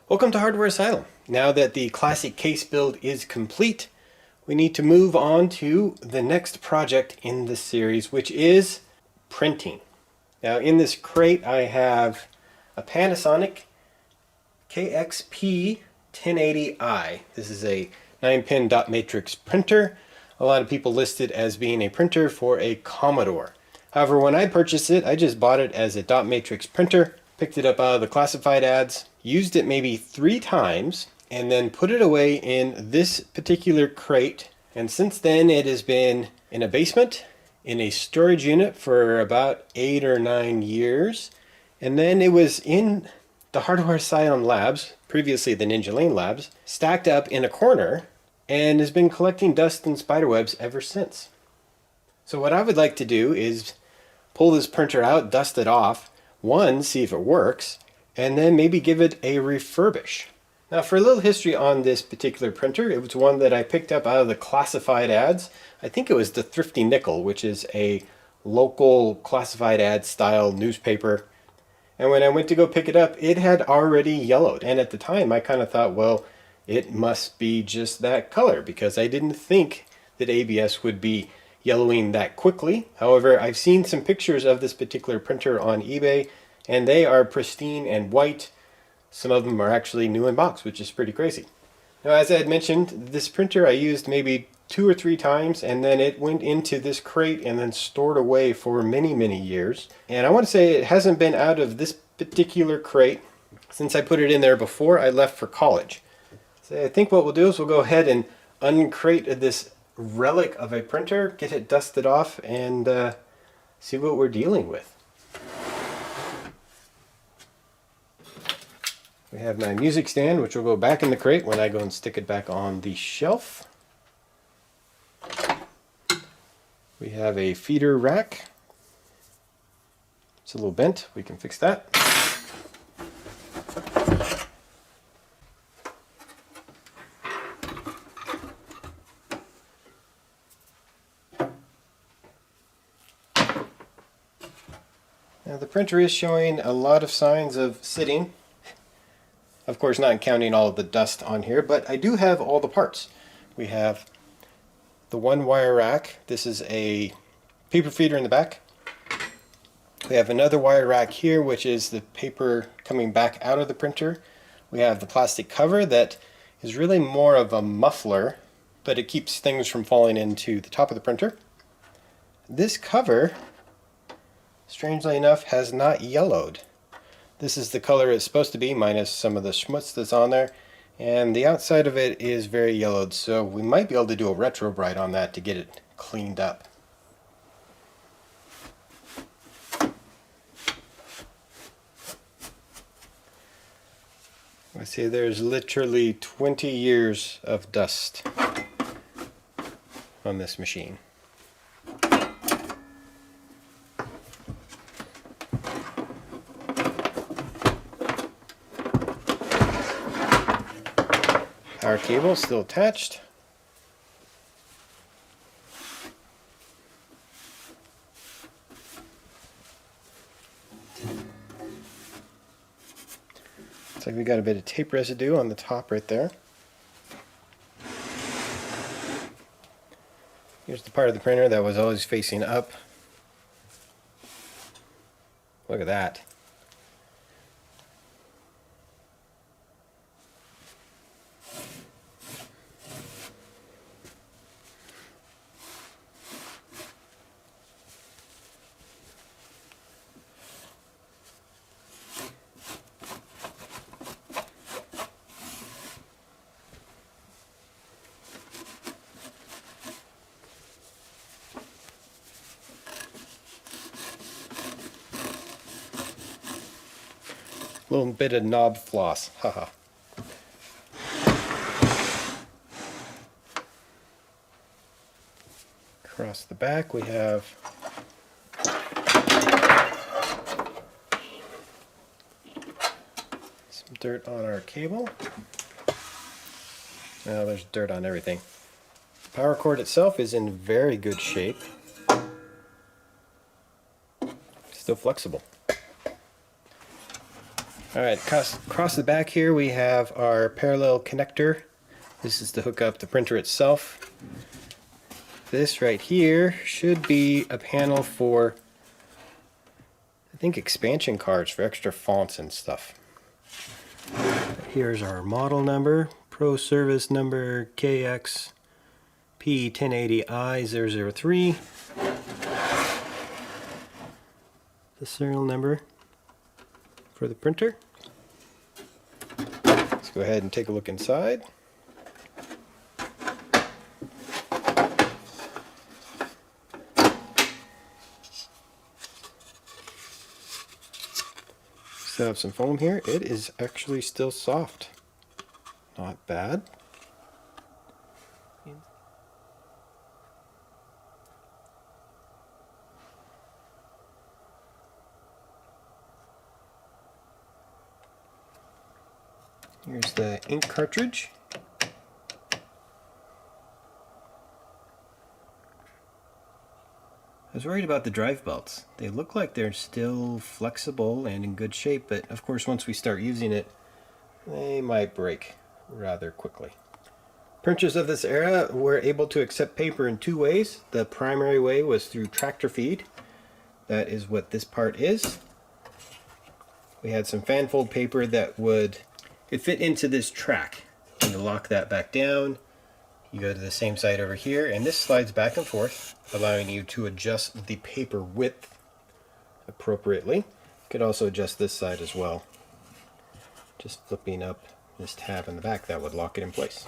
Welcome to Hardware Asylum. Now that the classic case build is complete, we need to move on to the next project in this series, which is printing. Now in this crate I have a Panasonic KX-P1080i. This is a 9-pin dot matrix printer. A lot of people list it as being a printer for a Commodore. However, when I purchased it, I just bought it as a dot matrix printer, picked it up out of the classified ads, used it maybe 3 times, and then put it away in this particular crate. And since then it has been in a basement, in a storage unit for about 8 or 9 years. And then it was in the Hardware Asylum labs, previously the Ninja Lane labs, stacked up in a corner, and has been collecting dust and spiderwebs ever since. So what I would like to do is pull this printer out, dust it off, one, see if it works, and then maybe give it a refurbish. Now for a little history on this particular printer, it was one that I picked up out of the classified ads. I think it was the Thrifty Nickel, which is a local classified ad style newspaper. And when I went to go pick it up, it had already yellowed. And at the time I kind of thought, well, it must be just that color, because I didn't think that ABS would be yellowing that quickly. However, I've seen some pictures of this particular printer on eBay, and they are pristine and white. Some of them are actually new in box, which is pretty crazy. Now, as I had mentioned, this printer I used maybe 2 or 3 times, and then it went into this crate and then stored away for many, many years. And I want to say it hasn't been out of this particular crate since I put it in there before I left for college. So I think what we'll do is we'll go ahead and uncrate this relic of a printer, get it dusted off, and see what we're dealing with. We have my music stand, which will go back in the crate when I go and stick it back on the shelf. We have a feeder rack. It's a little bent. We can fix that. Now the printer is showing a lot of signs of sitting. Of course, not counting all of the dust on here, but I do have all the parts. We have the 1-wire rack. This is a paper feeder in the back. We have another wire rack here, which is the paper coming back out of the printer. We have the plastic cover that is really more of a muffler, but it keeps things from falling into the top of the printer. This cover, strangely enough, has not yellowed. This is the color it's supposed to be, minus some of the schmutz that's on there, and the outside of it is very yellowed, so we might be able to do a retro bright on that to get it cleaned up. I see there's literally 20 years of dust on this machine. Power cable still attached. Looks like we got a bit of tape residue on the top right there. Here's the part of the printer that was always facing up. Look at that. A little bit of knob floss, haha. Across the back we have some dirt on our cable. Now there's dirt on everything. The power cord itself is in very good shape. Still flexible. Alright, across the back here we have our parallel connector. This is to hook up the printer itself. This right here should be a panel for, I think, expansion cards for extra fonts and stuff. Here's our model number, Pro Service number KX-P1080i 003. The serial number for the printer. Let's go ahead and take a look inside. Still have some foam here. It is actually still soft. Not bad. Here's the ink cartridge. I was worried about the drive belts. They look like they're still flexible and in good shape, but of course once we start using it, they might break rather quickly. Printers of this era were able to accept paper in two ways. The primary way was through tractor feed. That is what this part is. We had some fanfold paper that would fit into this track. And to lock that back down, you go to the same side over here, and this slides back and forth, allowing you to adjust the paper width appropriately. You could also adjust this side as well. Just flipping up this tab in the back, that would lock it in place.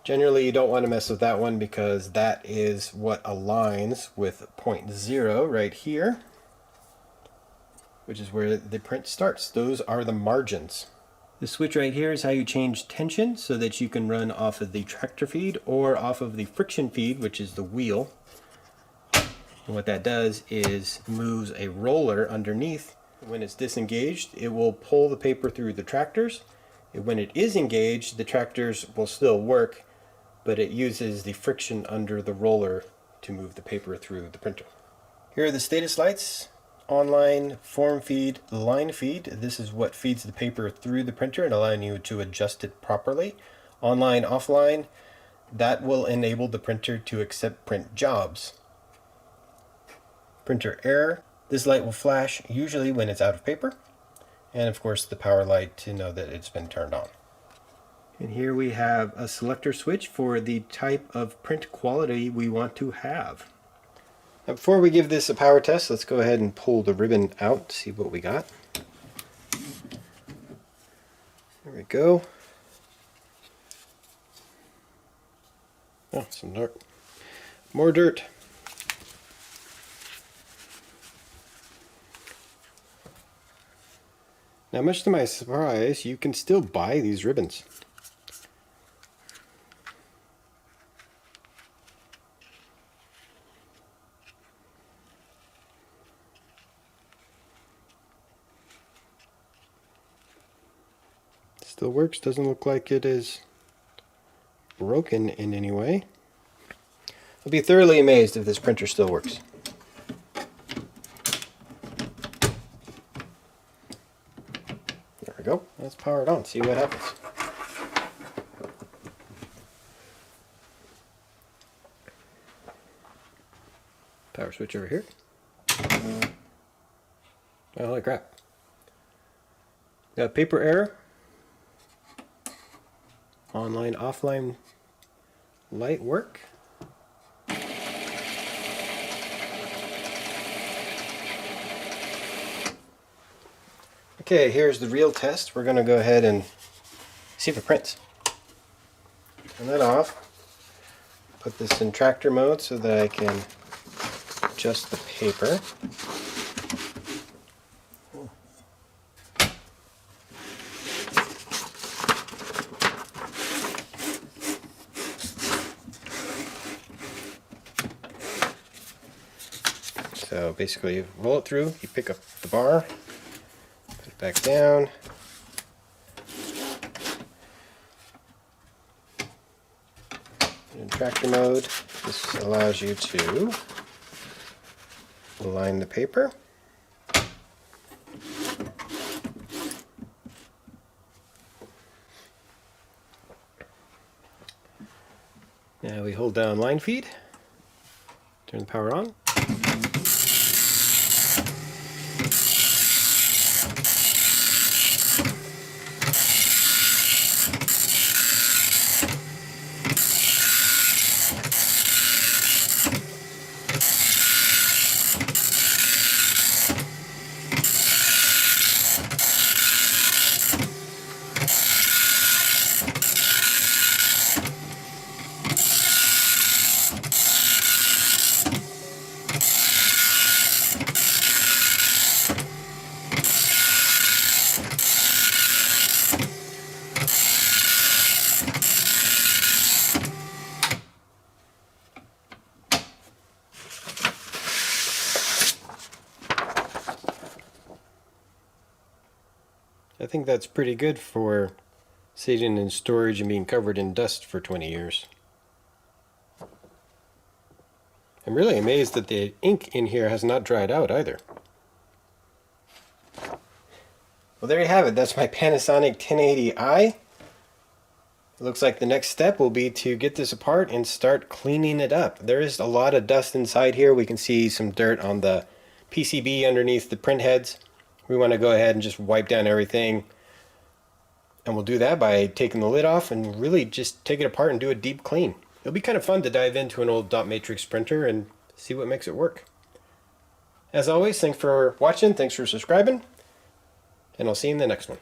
Generally, you don't want to mess with that one because that is what aligns with point 0 right here, which is where the print starts. Those are the margins. The switch right here is how you change tension so that you can run off of the tractor feed or off of the friction feed, which is the wheel. And what that does is moves a roller underneath. When it's disengaged, it will pull the paper through the tractors. And when it is engaged, the tractors will still work, but it uses the friction under the roller to move the paper through the printer. Here are the status lights. Online, form feed, line feed. This is what feeds the paper through the printer and allowing you to adjust it properly. Online, offline, that will enable the printer to accept print jobs. Printer error. This light will flash usually when it's out of paper. And of course the power light to know that it's been turned on. And here we have a selector switch for the type of print quality we want to have. Now before we give this a power test, let's go ahead and pull the ribbon out, see what we got. There we go. Oh, some dirt. More dirt. Now, much to my surprise, you can still buy these ribbons. Still works, doesn't look like it is broken in any way. I'll be thoroughly amazed if this printer still works. There we go, let's power it on, see what happens. Power switch over here. Oh, holy crap. Got paper error. Online, offline light work. Okay, here's the real test. We're going to go ahead and see if it prints. Turn that off. Put this in tractor mode so that I can adjust the paper. So basically you roll it through, you pick up the bar, put it back down. In tractor mode, this allows you to align the paper. Now we hold down line feed, turn the power on. I think that's pretty good for sitting in storage and being covered in dust for 20 years. I'm really amazed that the ink in here has not dried out either. Well, there you have it. That's my Panasonic 1080i. It looks like the next step will be to get this apart and start cleaning it up. There is a lot of dust inside here. We can see some dirt on the PCB underneath the print heads. We want to go ahead and just wipe down everything. And we'll do that by taking the lid off and really just take it apart and do a deep clean. It'll be kind of fun to dive into an old dot matrix printer and see what makes it work. As always, thanks for watching, thanks for subscribing, and I'll see you in the next one.